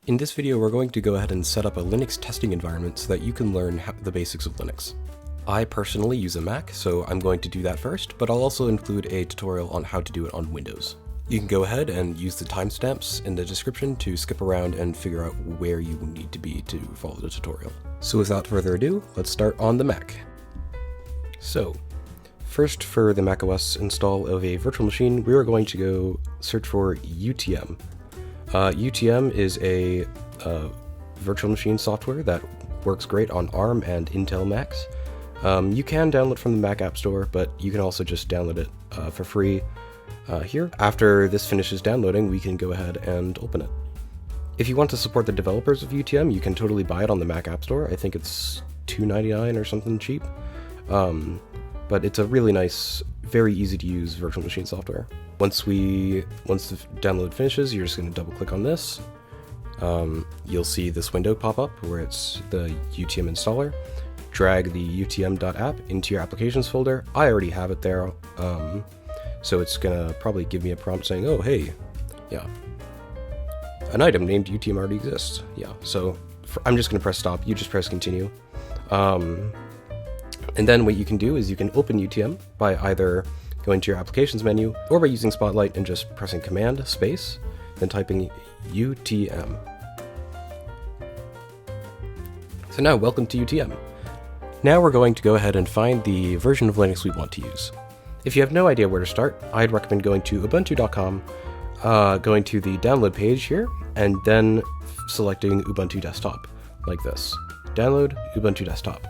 In this video, we're going to go ahead and set up a Linux testing environment so that you can learn the basics of Linux. I personally use a Mac, so I'm going to do that first, but I'll also include a tutorial on how to do it on Windows. You can go ahead and use the timestamps in the description to skip around and figure out where you need to be to follow the tutorial. So without further ado, let's start on the Mac. So, first for the macOS install of a virtual machine, we are going to go search for UTM. UTM is a virtual machine software that works great on ARM and Intel Macs. You can download from the Mac App Store, but you can also just download it for free here. After this finishes downloading, we can go ahead and open it. If you want to support the developers of UTM, you can totally buy it on the Mac App Store. I think it's $2.99 or something cheap. But it's a really nice, very easy to use virtual machine software. Once the download finishes, you're just going to double click on this. You'll see this window pop up where it's the UTM installer. Drag the utm.app into your applications folder. I already have it there, so it's gonna probably give me a prompt saying, oh hey, yeah, an item named UTM already exists. Yeah, so I'm just gonna press stop. You just press continue. And then what you can do is you can open UTM by either going to your applications menu or by using Spotlight and just pressing Command space, then typing UTM. So now, welcome to UTM. Now we're going to go ahead and find the version of Linux we want to use. If you have no idea where to start, I'd recommend going to ubuntu.com, going to the download page here, and then selecting Ubuntu Desktop, like this. Download Ubuntu Desktop.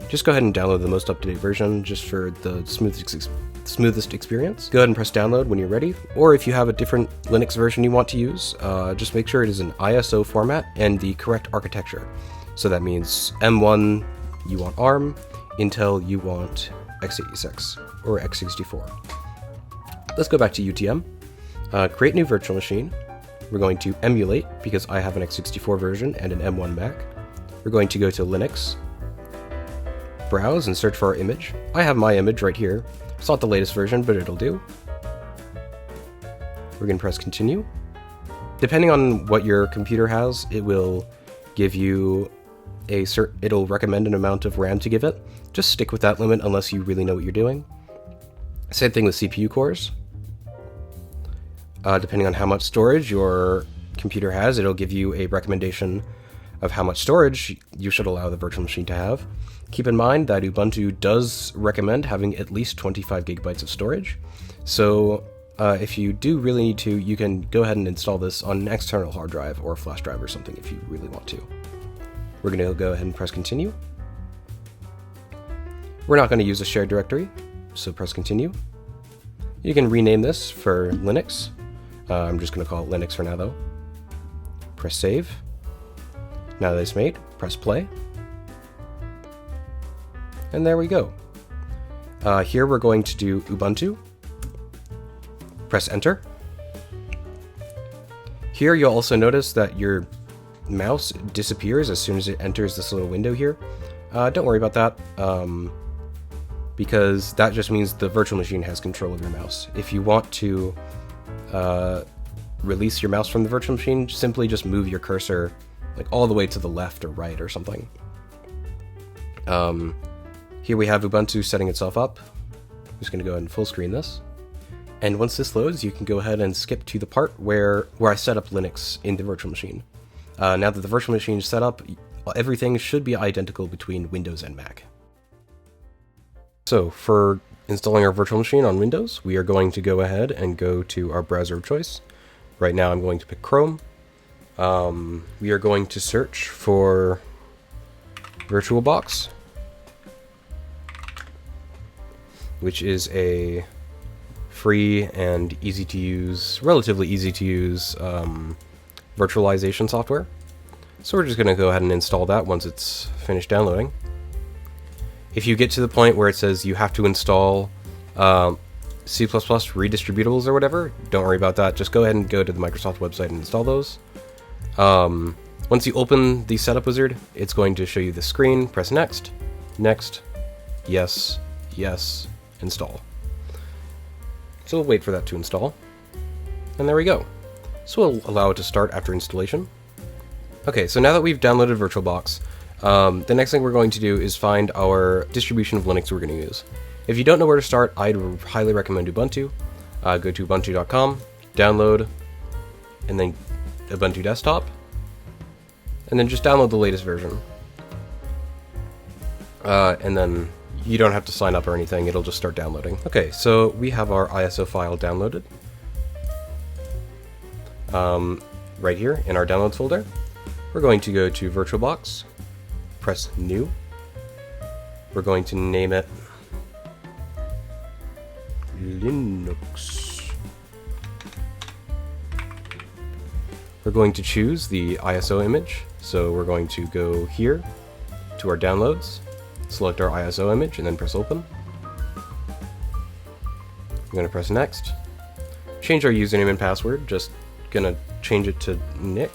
Just go ahead and download the most up-to-date version just for the smoothest experience. Go ahead and press download when you're ready, or if you have a different Linux version you want to use, just make sure it is in ISO format and the correct architecture. So that means M1 you want ARM, Intel you want x86 or x64. Let's go back to UTM. Create new virtual machine. We're going to emulate because I have an x64 version and an M1 Mac. We're going to go to Linux, browse and search for our image. I have my image right here. It's not the latest version, but it'll do. We're going to press continue. Depending on what your computer has, it will give you it'll recommend an amount of RAM to give it. Just stick with that limit unless you really know what you're doing. Same thing with CPU cores. Depending on how much storage your computer has, it'll give you a recommendation of how much storage you should allow the virtual machine to have. Keep in mind that Ubuntu does recommend having at least 25 gigabytes of storage. So if you do really need to, you can go ahead and install this on an external hard drive or flash drive or something if you really want to. We're going to go ahead and press continue. We're not going to use a shared directory, so press continue. You can rename this for Linux. I'm just going to call it Linux for now though. Press save. Now that it's made, press play. And there we go. Here we're going to do Ubuntu. Press enter. Here you'll also notice that your mouse disappears as soon as it enters this little window here. Don't worry about that, because that just means the virtual machine has control of your mouse. If you want to release your mouse from the virtual machine, simply just move your cursor like all the way to the left or right or something. Here we have Ubuntu setting itself up. I'm just going to go ahead and full screen this. And once this loads, you can go ahead and skip to the part where I set up Linux in the virtual machine. Now that the virtual machine is set up, everything should be identical between Windows and Mac. So for installing our virtual machine on Windows, we are going to go ahead and go to our browser of choice. Right now I'm going to pick Chrome. We are going to search for VirtualBox, which is a free and easy to use, relatively easy to use virtualization software. So we're just going to go ahead and install that once it's finished downloading. If you get to the point where it says you have to install C++ redistributables or whatever, don't worry about that. Just go ahead and go to the Microsoft website and install those. Once you open the setup wizard, it's going to show you the screen. Press next, next, yes, yes, install. So we'll wait for that to install. And there we go. So we'll allow it to start after installation. Okay, so now that we've downloaded VirtualBox, the next thing we're going to do is find our distribution of Linux we're going to use. If you don't know where to start, I'd highly recommend Ubuntu. Go to ubuntu.com, download, and then Ubuntu Desktop, and then just download the latest version. And then you don't have to sign up or anything, it'll just start downloading. Okay, so we have our ISO file downloaded. Right here in our downloads folder. We're going to go to VirtualBox, press New. We're going to name it Linux. We're going to choose the ISO image, so we're going to go here to our downloads, select our ISO image, and then press Open. I'm going to press Next. Change our username and password, just gonna change it to Nick.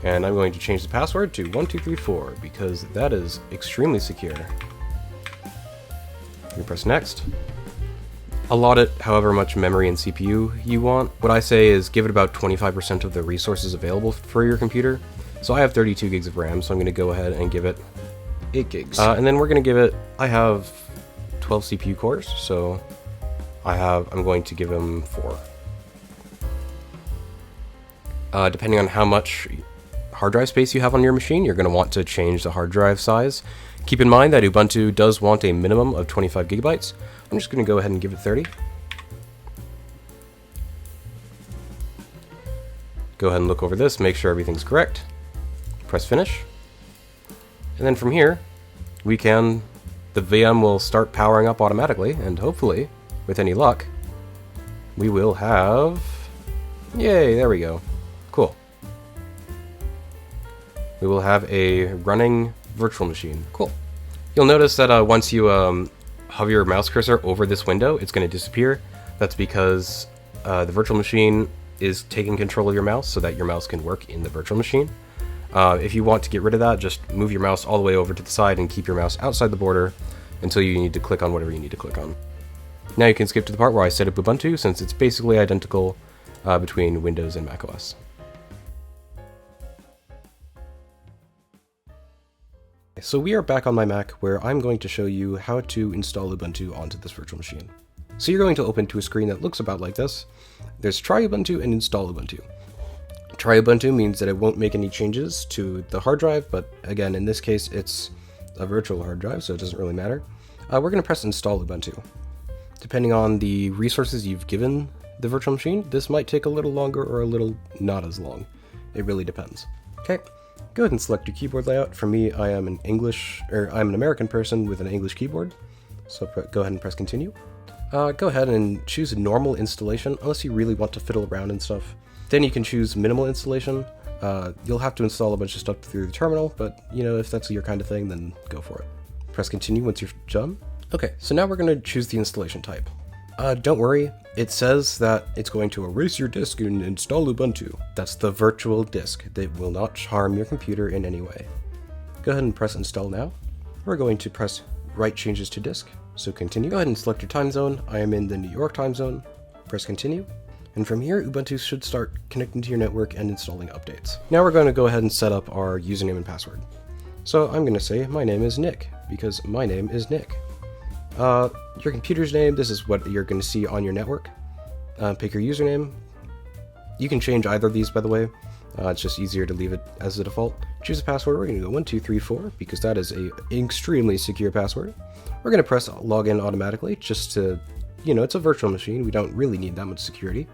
And I'm going to change the password to 1234 because that is extremely secure. You press Next. Allot it however much memory and CPU you want. What I say is give it about 25% of the resources available for your computer. So I have 32 gigs of RAM, so I'm going to go ahead and give it 8 gigs. And then we're going to give it, I have 12 CPU cores, so I'm going to give them 4. Depending on how much hard drive space you have on your machine, you're going to want to change the hard drive size. Keep in mind that Ubuntu does want a minimum of 25 gigabytes. I'm just going to go ahead and give it 30. Go ahead and look over this, make sure everything's correct. Press Finish. And then from here, the VM will start powering up automatically, and hopefully, with any luck, we will have... Yay, there we go. Cool. We will have a running virtual machine. Cool. You'll notice that once you hover your mouse cursor over this window, it's going to disappear. That's because the virtual machine is taking control of your mouse so that your mouse can work in the virtual machine. If you want to get rid of that, just move your mouse all the way over to the side and keep your mouse outside the border until you need to click on whatever you need to click on. Now you can skip to the part where I set up Ubuntu, since it's basically identical between Windows and macOS. So we are back on my Mac, where I'm going to show you how to install Ubuntu onto this virtual machine. So you're going to open to a screen that looks about like this. There's Try Ubuntu and Install Ubuntu. Try Ubuntu means that it won't make any changes to the hard drive, but again, in this case, it's a virtual hard drive, so it doesn't really matter. We're going to press Install Ubuntu. Depending on the resources you've given the virtual machine, this might take a little longer or a little not as long. It really depends. Okay. Go ahead and select your keyboard layout. For me, I'm an American person with an English keyboard, so go ahead and press Continue. Go ahead and choose Normal Installation, unless you really want to fiddle around and stuff. Then you can choose Minimal Installation. You'll have to install a bunch of stuff through the terminal, but if that's your kind of thing, then go for it. Press Continue once you're done. Okay, so now we're going to choose the installation type. Don't worry, it says that it's going to erase your disk and install Ubuntu. That's the virtual disk that will not harm your computer in any way. Go ahead and press Install now. We're going to press Write Changes to Disk, so continue. Go ahead and select your time zone. I am in the New York time zone. Press Continue. And from here, Ubuntu should start connecting to your network and installing updates. Now we're going to go ahead and set up our username and password. So I'm going to say my name is Nick, because my name is Nick. Your computer's name, this is what you're going to see on your network. Pick your username. You can change either of these, by the way. It's just easier to leave it as the default. Choose a password. We're going to go 1234 because that is an extremely secure password. We're going to press login automatically just to, it's a virtual machine. We don't really need that much security.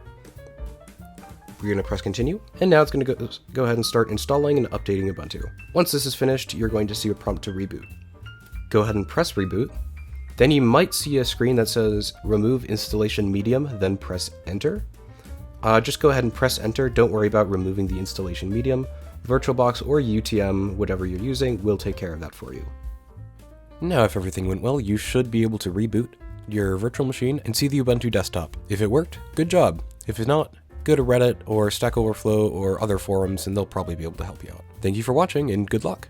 We're going to press continue, and now it's going to go ahead and start installing and updating Ubuntu. Once this is finished, you're going to see a prompt to reboot. Go ahead and press reboot. Then you might see a screen that says remove installation medium, then press enter. Just go ahead and press enter. Don't worry about removing the installation medium. VirtualBox or UTM, whatever you're using, will take care of that for you. Now, if everything went well, you should be able to reboot your virtual machine and see the Ubuntu desktop. If it worked, good job. If it's not, go to Reddit or Stack Overflow or other forums and they'll probably be able to help you out. Thank you for watching and good luck.